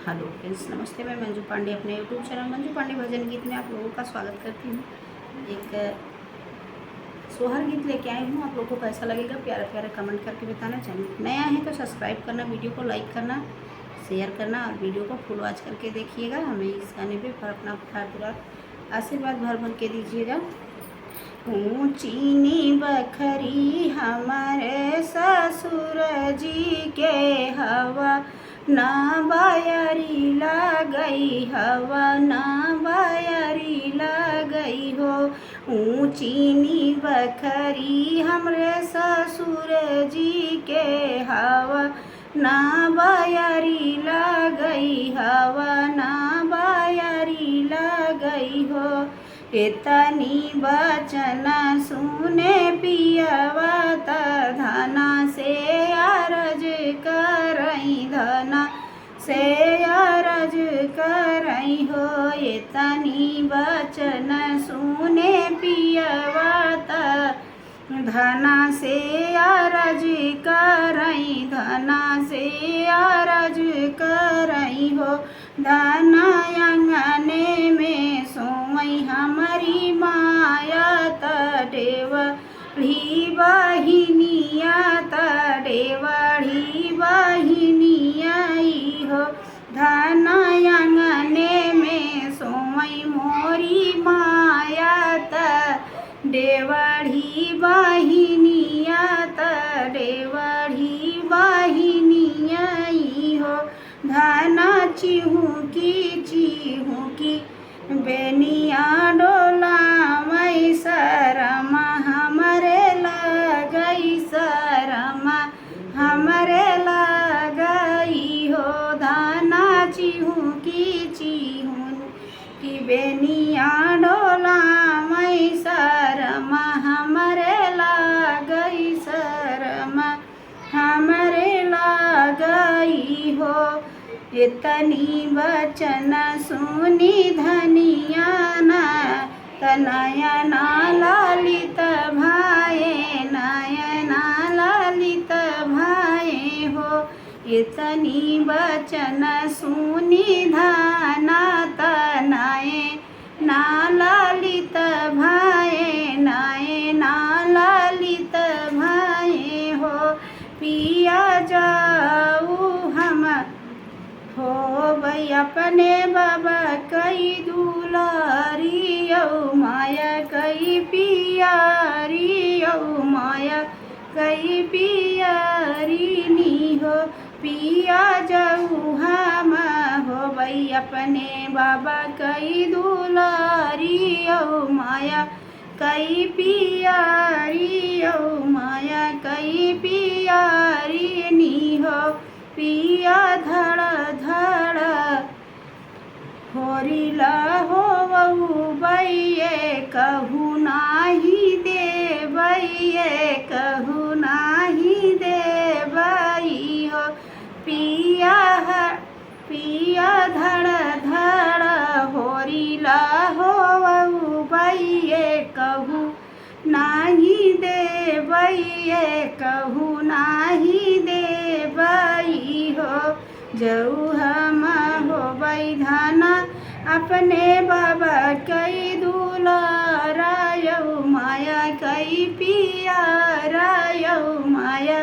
Hello friends, नमस्ते। मैं मंजू पांडे अपने यूट्यूब चैनल मंजू पांडे भजन गीत में आप लोगों का स्वागत करती हूँ। एक सोहर गीत लेके आई हूँ। आप लोगों को कैसा लगेगा प्यारा प्यारा कमेंट करके बताना। चैनल नया है तो सब्सक्राइब करना, वीडियो को लाइक करना, शेयर करना और वीडियो को फुल वॉच करके देखिएगा। हमें इस गाने पर अपना पूरा आशीर्वाद भर भर के दीजिएगा। ऊँची बखरी हमारे ससुर जी के हवा ना बायारी लगई, हवा ना बायारी लगई हो। ऊँची बखरी हमरे ससुर जी के हवा ना बायारी लगई, हवा ना बायारी लगई हो। इतनी बचन सुने पियवा त धना से अरज करई, धना से अरज करई हो। इतनी बचन सुने पियवा त धना से अरज करई, धना से अरज करई हो। धना अंगने में सोई हमारी माया त डेवढ़ी बहिनिया त डेवढ़ी बहिनिया हो। धना अंगने में सोई मोरी माया त डेवढ़ी बहिनिया त डेवढ़ी बहिनिया हो। धना चिहुकी बेनिया डोला मई शरमा हमरे लगई, शरमा हमरे लगई हो। धना चिहुकी बेनिया डोला मई शरमा हमरे लगई, शरमा हमरे लगई हो। इतनी बचन सुनी धनिया न नयना ललित भाए, नयना ललित भाए हो। इतनी बचन सुनी धना नयना ललित भाए, नयना ललित भाए हो। पिया जाऊ हम हो भई अपने बाबा कई दुलारी औ माया कई पियारी, औ माया कई पियारी नी हो। पिया जाऊ हम हो भई अपने बाबा कई दुलारी औ माया कई पियारी, औ माया कई पियारी नी हो। पिया धड़ धड़ होरिला हो बैये कहू नाही दे बैये, कहू नाही दे बई हो। पिया धड़ धड़ होरिला हो बैये कहू नाही दे बैये, कहू नाही दे बई हो। जऊ हम हो बई धना अपने बाबा कई दुलारा, यऊ माया कई पियारा, यऊ माया